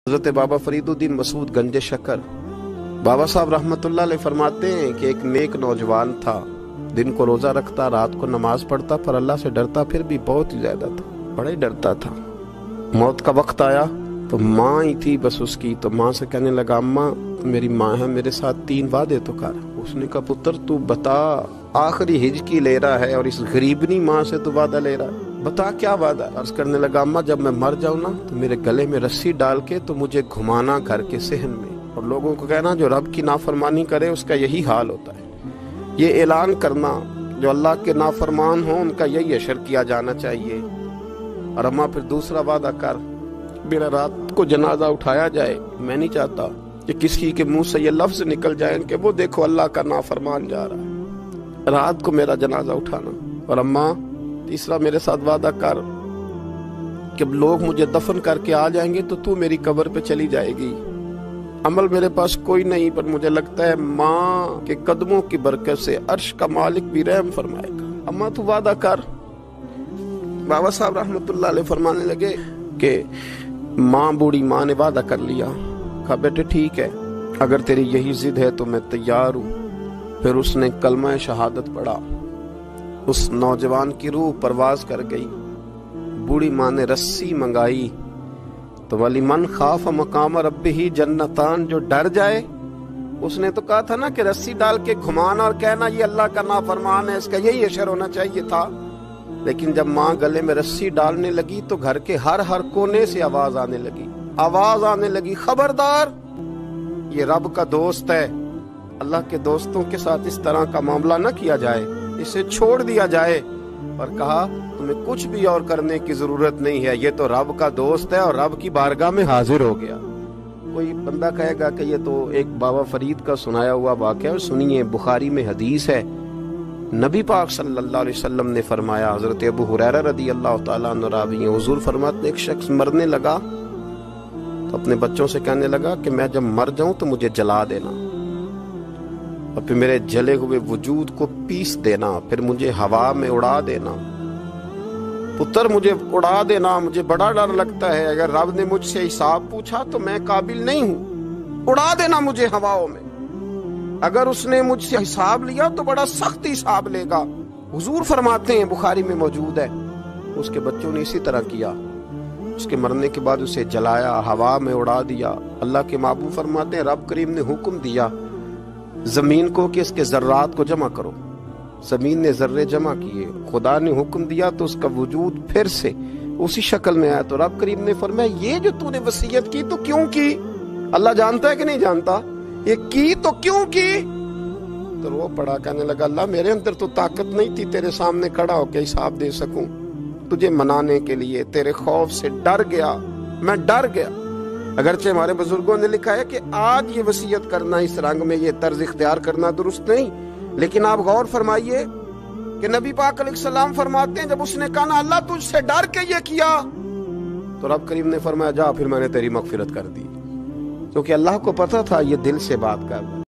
حضرت بابا فریدالدین مسعود گنج شکر بابا صاحب رحمتullah علیہ فرماتے ہیں کہ ایک نیک نوجوان تھا، دن کو روزہ رکھتا، رات کو نماز پڑھتا، پر اللہ سے ڈرتا پھر بھی بہت ہی زیادہ تھا، بڑا ہی ڈرتا تھا۔ موت کا وقت آیا تو ماں ہی تھی بس اس کی، تو ماں سے کہنے لگا اماں میری ماں ہے، میرے ساتھ 3 وعدے تو کر۔ اس نے کہا پتر تو بتا، آخری ہج کی لے رہا ہے اور اس غریبنی ماں سے تو وعدہ لے رہا ہے، بتا کیا وعدہ ہے؟ عرض کرنے لگا اماں جب میں مر جاؤں نا تو میرے گلے میں رسی ڈال کے تو مجھے گھمانا گھر کے صحن میں، اور لوگوں کو کہنا جو رب کی نافرمانی کرے اس کا یہی حال ہوتا ہے۔ یہ اعلان کرنا جو اللہ کے نافرمان ہوں ان کا یہی اشر کیا جانا چاہیے۔ اور اماں پھر دوسرا وعدہ کر، میرا رات کو جنازہ اٹھایا جائے، میں نہیں چاہتا کہ کسی کے منہ سے یہ لفظ نکل جائیں کہ وہ دیکھو اللہ کا نافرمان جا رہا ہے، رات کو میرا جنازہ اٹھانا۔ اور اماں تیسرا میرے ساتھ وعدہ کر کہ لوگ مجھے دفن کر کے آ جائیں گے تو میری قبر پہ چلی جائے گی، عمل میرے پاس کوئی نہیں، پر مجھے لگتا ہے ماں کے قدموں کی برکت سے عرش کا مالک بھی رحم فرمائے گا، اماں تو وعدہ کر۔ بابا صاحب رحمتullah علیہ فرمانے لگے کہ ماں، بوڑھی ماں نے وعدہ کر لیا، کہا بیٹے ٹھیک ہے، اگر تیری یہی ضد ہے تو میں تیار ہوں۔ پھر اس نے کلمہ شہادت پڑھا، اس نوجوان کی روح پرواز کر گئی۔ بوڑھی ماں نے رسی منگائی تو وَلِمَنْ خَافَ مَقَامَ رَبِّهِ جنتان، جو ڈر جائے، اس نے تو کہا تھا نا کہ رسی ڈال کے گھمانا اور کہنا یہ اللہ کا نافرمان ہے، اس کا یہی اشر ہونا چاہیے تھا۔ لیکن جب ماں گلے میں رسی ڈالنے لگی تو گھر کے ہر کونے سے آواز آنے لگی، خبردار یہ رب کا دوست ہے، اللہ کے دوستوں کے ساتھ اس طرح کا معاملہ نہ کیا جائے، اسے چھوڑ دیا جائے۔ اور کہا تمہیں کچھ بھی اور کرنے کی ضرورت نہیں ہے، یہ تو رب کا دوست ہے اور رب کی بارگاہ میں حاضر ہو گیا۔ کوئی بندہ کہے گا کہ یہ تو ایک بابا فرید کا سنایا ہوا واقعہ ہے، سنیے، بخاری میں حدیث ہے، نبی پاک صلی اللہ علیہ وسلم نے فرمایا، حضرت ابو ہریرہ رضی اللہ تعالیٰ عنہ راوی ہیں، حضور فرماتے ایک شخص مرنے لگا تو اپنے بچوں سے کہنے لگا کہ میں جب مر جاؤں تو مجھے جلا دینا، اور پھر میرے جلے ہوئے وجود کو پیس دینا، پھر مجھے ہوا میں اڑا دینا۔ پتر مجھے اڑا دینا، مجھے بڑا ڈر لگتا ہے، اگر رب نے مجھ سے حساب پوچھا تو میں قابل نہیں ہوں، اڑا دینا مجھے ہواؤں میں، اگر اس نے مجھ سے حساب لیا تو بڑا سخت حساب لے گا۔ حضور فرماتے ہیں، بخاری میں موجود ہے، اس کے بچوں نے اسی طرح کیا، اس کے مرنے کے بعد اسے جلایا، ہوا میں اڑا دیا۔ اللہ کے محبوب فرماتے ہیں رب کریم نے حکم دیا زمین کو کہ اس کے ذرات کو جمع کرو، زمین نے ذرے جمع کیے، خدا نے حکم دیا تو اس کا وجود پھر سے اسی شکل میں آیا، تو رب کریم نے فرمایا یہ جو تو نے وصیت کی تو کیوں کی؟ اللہ جانتا ہے کہ نہیں جانتا؟ یہ کی تو کیوں کی؟ تو وہ پڑا، کہنے لگا اللہ میرے اندر تو طاقت نہیں تھی تیرے سامنے کھڑا ہو کے حساب دے سکوں، تجھے منانے کے لیے تیرے خوف سے ڈر گیا، میں ڈر گیا۔ اگرچہ ہمارے بزرگوں نے لکھا ہے کہ آج یہ وصیت کرنا، اس رنگ میں یہ طرز اختیار کرنا درست نہیں، لیکن آپ غور فرمائیے کہ نبی پاک علیہ السلام فرماتے ہیں جب اس نے کہا نا اللہ تجھ سے ڈر کے یہ کیا، تو رب کریم نے فرمایا جا پھر میں نے تیری مغفرت کر دی، کیونکہ اللہ کو پتہ تھا یہ دل سے بات کر رہا ہے۔